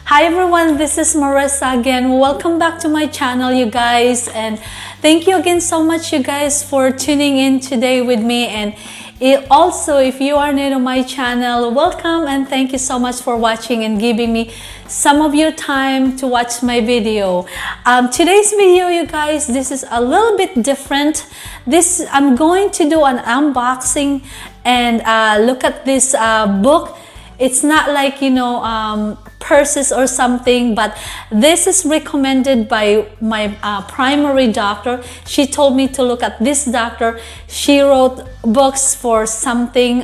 Hi everyone, this is Marissa again. Welcome back to my channel, you guys, and thank you again so much, you guys, for tuning in today with me. And also, if you are new to my channel, welcome and thank you so much for watching and giving me some of your time to watch my video. Today's video, you guys, this is a little bit different. I'm going to do an unboxing and look at this book. It's not like, purses or something, but this is recommended by my primary doctor. She told me to look at this doctor. She wrote books for something,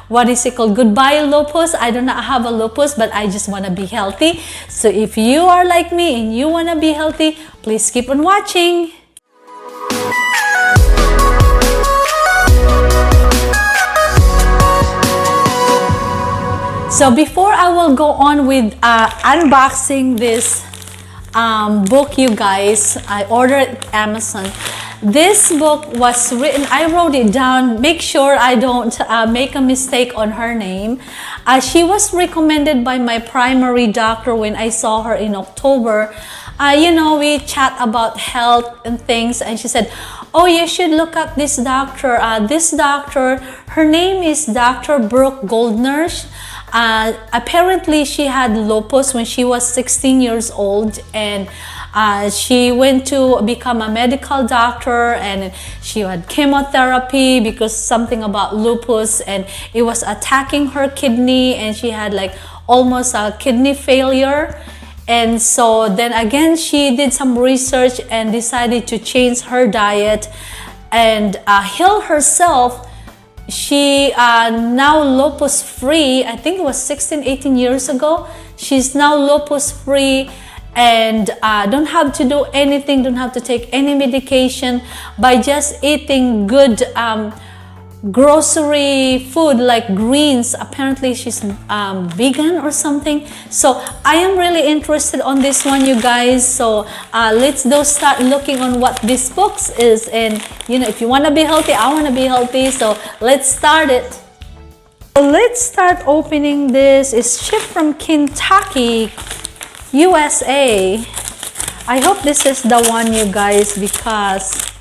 what is it called? Goodbye Lupus. I do not have a lupus, but I just want to be healthy. So if you are like me and you want to be healthy, please keep on watching. So before I will go on with unboxing this book, you guys, I ordered at Amazon. This book was written, I wrote it down, make sure I don't make a mistake on her name. She was recommended by my primary doctor when I saw her in October. We chat about health and things, and she said, oh, you should look at this doctor. Her name is Dr. Brooke Goldner. Apparently she had lupus when she was 16 years old, and she went to become a medical doctor, and she had chemotherapy because something about lupus, and it was attacking her kidney, and she had like almost a kidney failure. And so then again she did some research and decided to change her diet and heal herself. She now lupus free. I think it was 16-18 years ago. She's now lupus free and don't have to do anything, don't have to take any medication, by just eating good grocery food like greens. Apparently she's vegan or something. So I am really interested on this one, you guys. So let's go start looking on what this book is. And if you want to be healthy, I want to be healthy, so let's start it. So let's start opening this. It's shipped from Kentucky, USA. I hope this is the one, you guys, because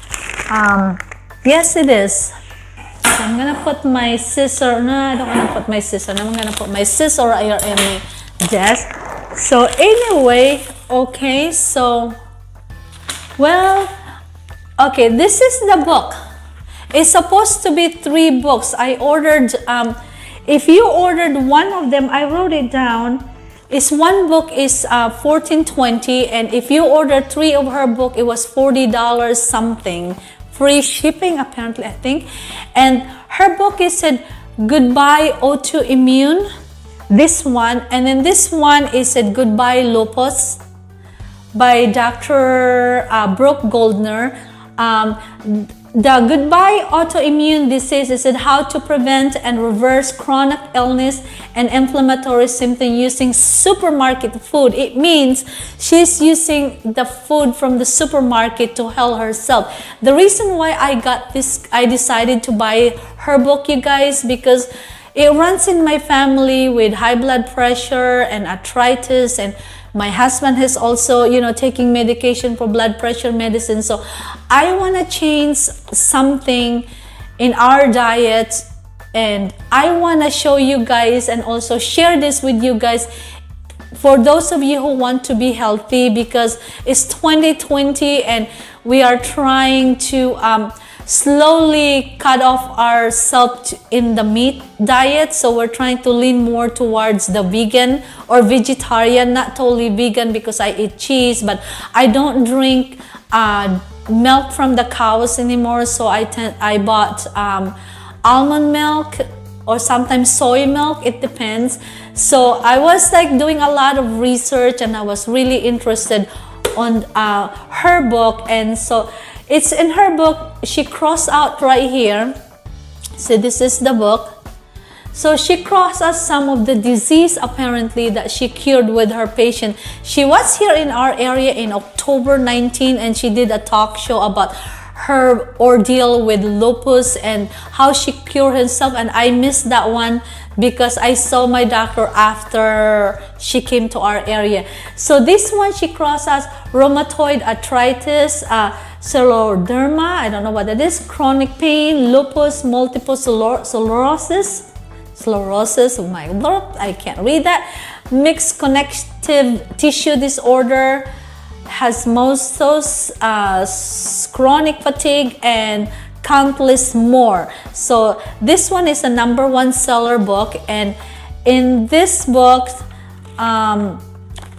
yes, it is. So I'm gonna put my scissor. No, I don't want to put my scissor. I'm gonna put my scissor right here in the desk. So anyway, okay. So, okay. This is the book. It's supposed to be 3 books. I ordered. If you ordered one of them, I wrote it down. One book is $14.20, and if you ordered 3 of her book, it was $40 something. Free shipping, apparently, I think. And her book is said Goodbye Autoimmune, this one, and then this one is said Goodbye Lupus by Dr. Brooke Goldner. The Goodbye Autoimmune Disease is said how to prevent and reverse chronic illness and inflammatory symptoms using supermarket food. It means she's using the food from the supermarket to heal herself. The reason why I got this, I decided to buy her book, you guys, because it runs in my family with high blood pressure and arthritis, and my husband has also, taking medication for blood pressure medicine. So I want to change something in our diet, and I want to show you guys and also share this with you guys for those of you who want to be healthy, because it's 2020 and we are trying to slowly cut off ourselves in the meat diet. So we're trying to lean more towards the vegan or vegetarian, not totally vegan because I eat cheese, but I don't drink milk from the cows anymore. So I bought almond milk or sometimes soy milk, it depends. So I was like doing a lot of research, and I was really interested on her book. And so it's in her book, she crossed out right here. So this is the book. So she crossed out some of the disease apparently that she cured with her patient. She was here in our area in October 19, and she did a talk show about her ordeal with lupus and how she cured herself, and I missed that one because I saw my doctor after she came to our area. So this one, she crosses rheumatoid arthritis, scleroderma, I don't know what that is, chronic pain, lupus, multiple sclerosis, oh my lord, I can't read that, mixed connective tissue disorder, Hasmosis, chronic fatigue, and countless more. So this one is a #1 seller book, and in this book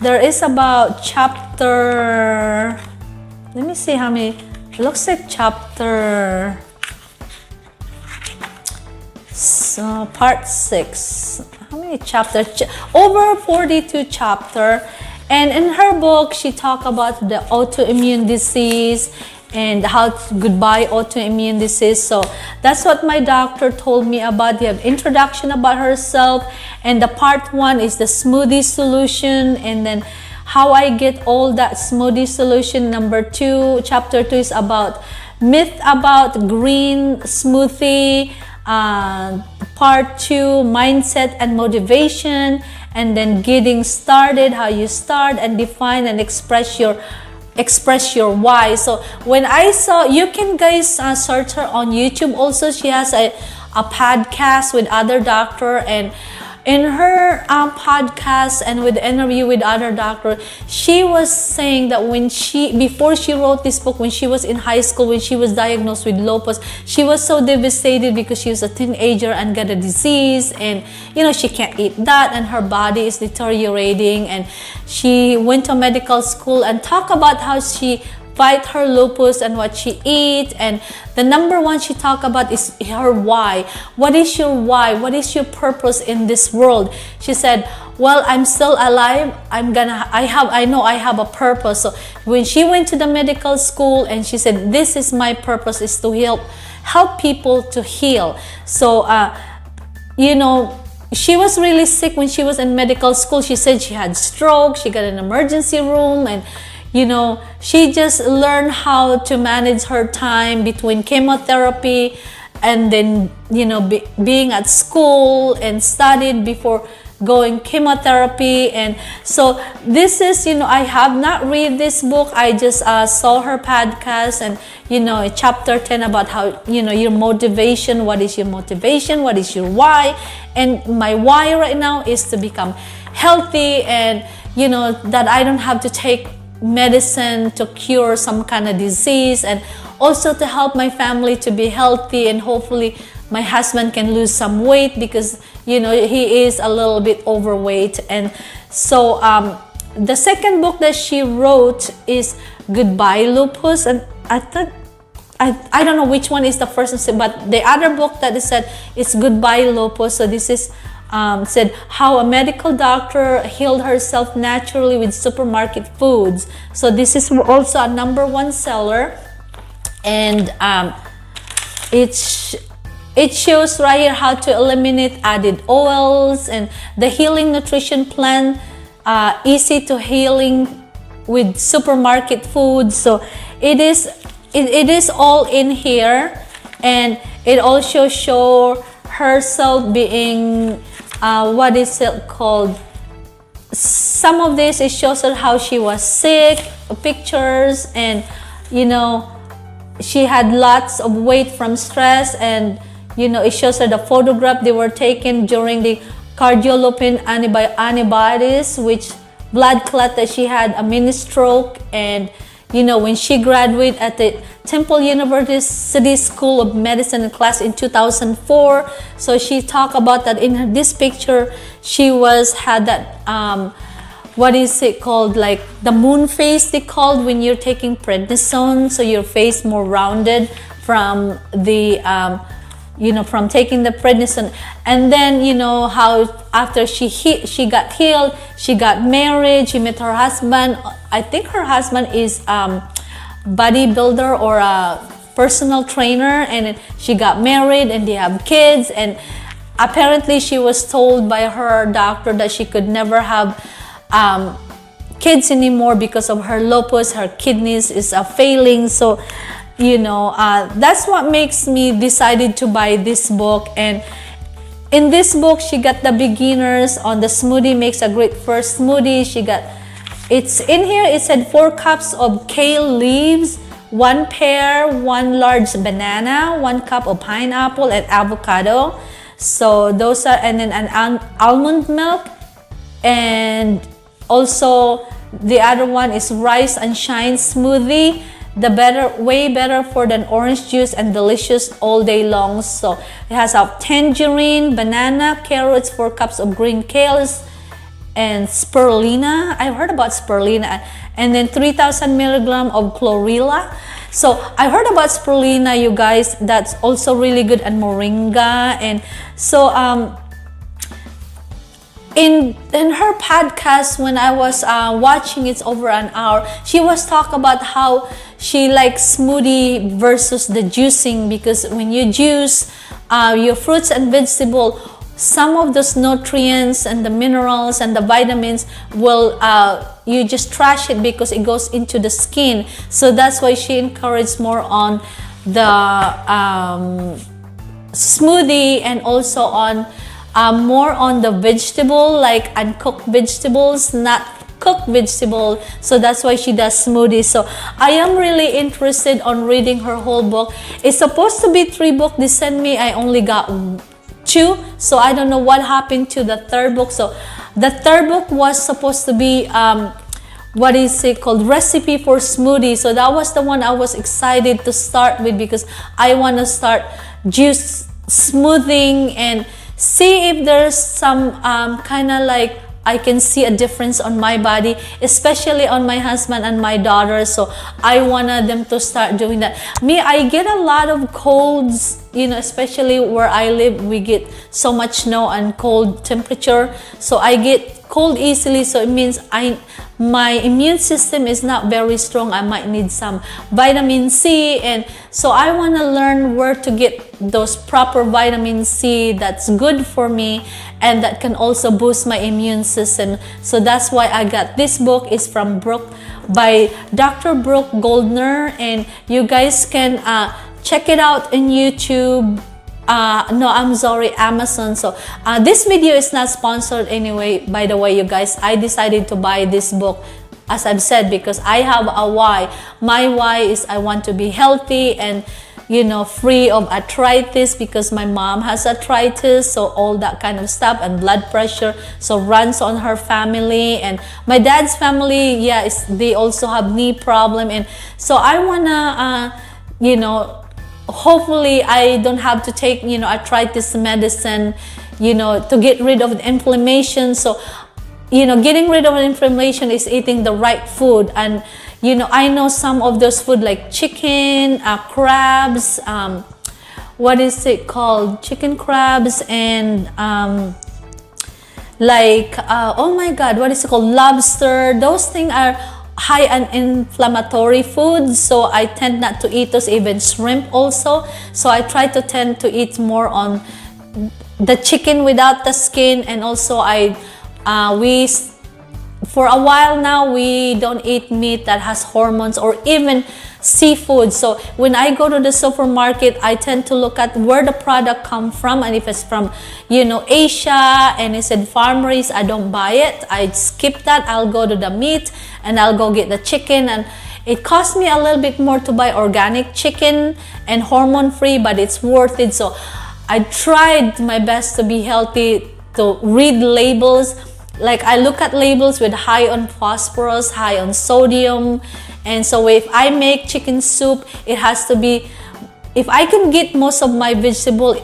there is about chapter, let me see how many, it looks like chapter, so part 6, how many chapters, over 42 chapter. And in her book, she talked about the autoimmune disease and how to goodbye autoimmune disease. So that's what my doctor told me about. They have introduction about herself, and the part 1 is the smoothie solution, and then how I get all that smoothie solution. Number 2, chapter 2 is about myth about green smoothie. Part 2, mindset and motivation, and then getting started, how you start and define and express your why. So when I saw, you can guys search her on YouTube also. She has a podcast with other doctor, and in her podcast and with interview with other doctor, she was saying that before she wrote this book, when she was in high school, when she was diagnosed with lupus, she was so devastated because she was a teenager and got a disease, and she can't eat that, and her body is deteriorating, and she went to medical school and talk about how she fight her lupus and what she eat. And the #1 she talked about is her why. What is your why? What is your purpose in this world? She said, well, I'm still alive. I know I have a purpose. So when she went to the medical school, and she said, this is my purpose, is to help people to heal. So she was really sick when she was in medical school. She said she had stroke, she got an emergency room, and she just learned how to manage her time between chemotherapy and then, being at school and studied before going chemotherapy. And so this is, I have not read this book. I just saw her podcast, and, chapter 10 about how, your motivation, what is your motivation, what is your why. And my why right now is to become healthy, and, that I don't have to take medicine to cure some kind of disease, and also to help my family to be healthy, and hopefully my husband can lose some weight because he is a little bit overweight. And so the second book that she wrote is Goodbye Lupus, and I thought I don't know which one is the first one, but the other book that is said it's Goodbye Lupus. So this is said how a medical doctor healed herself naturally with supermarket foods. So this is also a #1 seller, and it shows right here how to eliminate added oils and the healing nutrition plan, easy to healing with supermarket foods. So it is all in here, and it also show herself being what is it called? Some of this, it shows her how she was sick, pictures, and she had lots of weight from stress, and it shows her the photograph they were taken during the cardiolipin antibodies, which blood clot that she had, a mini stroke, and when she graduated at the Temple University School of Medicine class in 2004. So she talked about that in this picture. She had that, what is it called? Like the moon face they called when you're taking prednisone. So your face more rounded from the, from taking the prednisone. And then, how after she got healed, she got married, she met her husband. I think her husband is bodybuilder or a personal trainer, and she got married and they have kids. And apparently she was told by her doctor that she could never have kids anymore because of her lupus. Her kidneys is failing. So that's what makes me decided to buy this book. And in this book, she got the beginners on the smoothie, makes a great first smoothie. It's in here, it said 4 cups of kale leaves, 1 pear, 1 large banana, 1 cup of pineapple and avocado. So those are, and then an almond milk, and also the other one is rice and shine smoothie. Way better for than orange juice and delicious all day long. So it has a tangerine, banana, carrots, 4 cups of green kales, and spirulina. I've heard about spirulina, and then 3,000 milligram of chlorella. So I heard about spirulina, you guys. That's also really good, and moringa. And so in her podcast, when I was watching, it's over an hour, she was talking about how she likes smoothie versus the juicing, because when you juice your fruits and vegetable, some of those nutrients and the minerals and the vitamins will you just trash it because it goes into the skin. So that's why she encouraged more on the smoothie, and also on more on the vegetable, like uncooked vegetables, not cooked vegetable. So that's why she does smoothies. So I am really interested on reading her whole book. It's supposed to be 3 books they sent me. I only got 2, so I don't know what happened to the 3rd book. So the 3rd book was supposed to be what is it called, recipe for smoothie. So that was the one I was excited to start with, because I want to start juice smoothing and see if there's some kind of like I can see a difference on my body, especially on my husband and my daughter. So I wanted them to start doing that. Me, I get a lot of colds, especially where I live. We get so much snow and cold temperature. So I get cold easily. So it means my immune system is not very strong. I might need some vitamin C. And so I want to learn where to get those proper vitamin C that's good for me, and that can also boost my immune system. So that's why I got this book. It's from by Dr. Brooke Goldner, and you guys can check it out on YouTube. No, I'm sorry, Amazon. So this video is not sponsored anyway, by the way, you guys. I decided to buy this book, as I've said, because I have a why. My why is I want to be healthy and free of arthritis, because my mom has arthritis, so all that kind of stuff, and blood pressure, so runs on her family. And my dad's family, they also have knee problem. And so I wanna hopefully I don't have to take arthritis medicine to get rid of the inflammation. So getting rid of inflammation is eating the right food. And I know some of those food like chicken, crabs, what is it called, chicken, crabs, and oh my god, what is it called, lobster. Those things are high on inflammatory foods, so I tend not to eat those. Even shrimp also. So I try to tend to eat more on the chicken without the skin. And also we for a while now, we don't eat meat that has hormones, or even seafood. So when I go to the supermarket, I tend to look at where the product come from, and if it's from Asia and it's in farm raised, I don't buy it. I skip that. I'll go to the meat and I'll go get the chicken, and it costs me a little bit more to buy organic chicken and hormone free, but it's worth it. So I tried my best to be healthy, to read labels. Like I look at labels with high on phosphorus, high on sodium. And so if I make chicken soup, it has to be, if I can get most of my vegetable,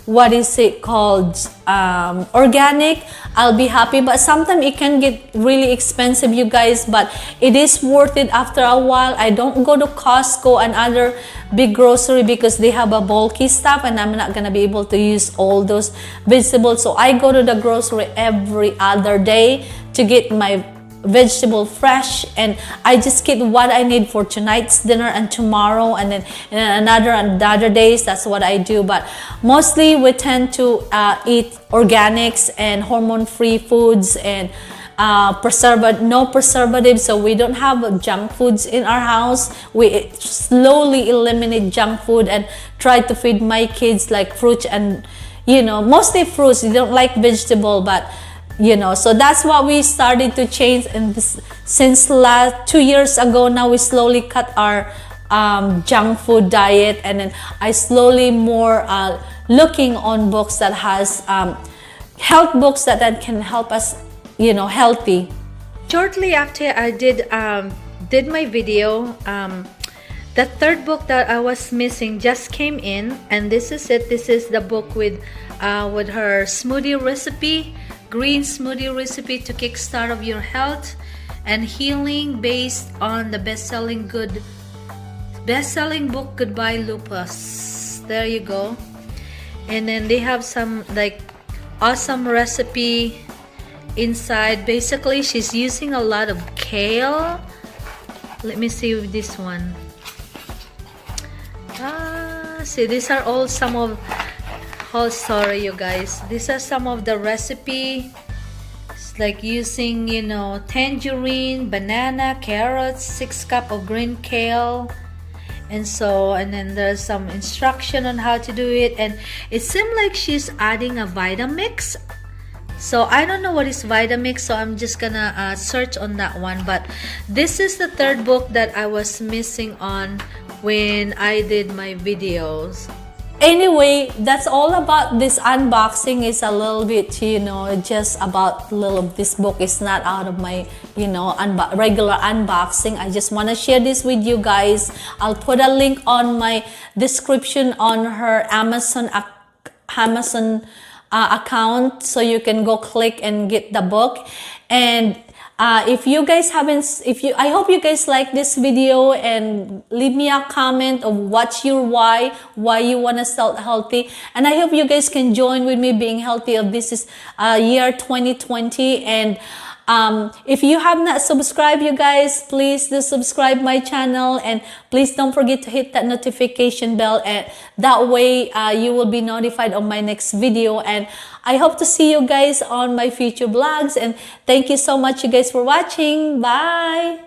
what is it called, organic, I'll be happy. But sometimes it can get really expensive, you guys, but it is worth it after a while. I don't go to Costco and other big grocery because they have a bulky stuff, and I'm not gonna be able to use all those vegetables. So I go to the grocery every other day to get my vegetable fresh, and I just get what I need for tonight's dinner and tomorrow, and then another days. That's what I do. But mostly we tend to eat organics and hormone-free foods, and no preservatives, so we don't have junk foods in our house. We slowly eliminate junk food and try to feed my kids like fruits and, you know, mostly fruits. They don't like vegetable, but you know, so that's what we started to change. And since 2 years ago now, we slowly cut our junk food diet, and then I slowly more looking on books that has health books that can help us, you know, healthy. Shortly after I did my video, the third book that I was missing just came in, and this is it. This is the book with her smoothie recipe, green smoothie recipe to kickstart of your health and healing, based on the best-selling book Goodbye Lupus. There you go. And then they have some like awesome recipe inside. Basically, she's using a lot of kale. Let me see with this one. See, these are all some of, oh sorry you guys, these are some of the recipe. It's like using, you know, tangerine, banana, carrots, 6 cups of green kale, and then there's some instruction on how to do it, and it seemed like she's adding a Vitamix. So I don't know what is Vitamix, so I'm just gonna search on that one. But this is the third book that I was missing on when I did my videos. Anyway, that's all about this unboxing. Is a little bit, you know, just about this book is not out of my, you know, regular unboxing. I just want to share this with you guys. I'll put a link on my description on her Amazon account, so you can go click and get the book. And if you guys I hope you guys like this video, and leave me a comment of what's your why you want to stay healthy. And I hope you guys can join with me being healthy. This is year 2020, and if you have not subscribed, you guys, please do subscribe my channel, and please don't forget to hit that notification bell, and that way you will be notified on my next video. And I hope to see you guys on my future vlogs, and thank you so much you guys for watching. Bye.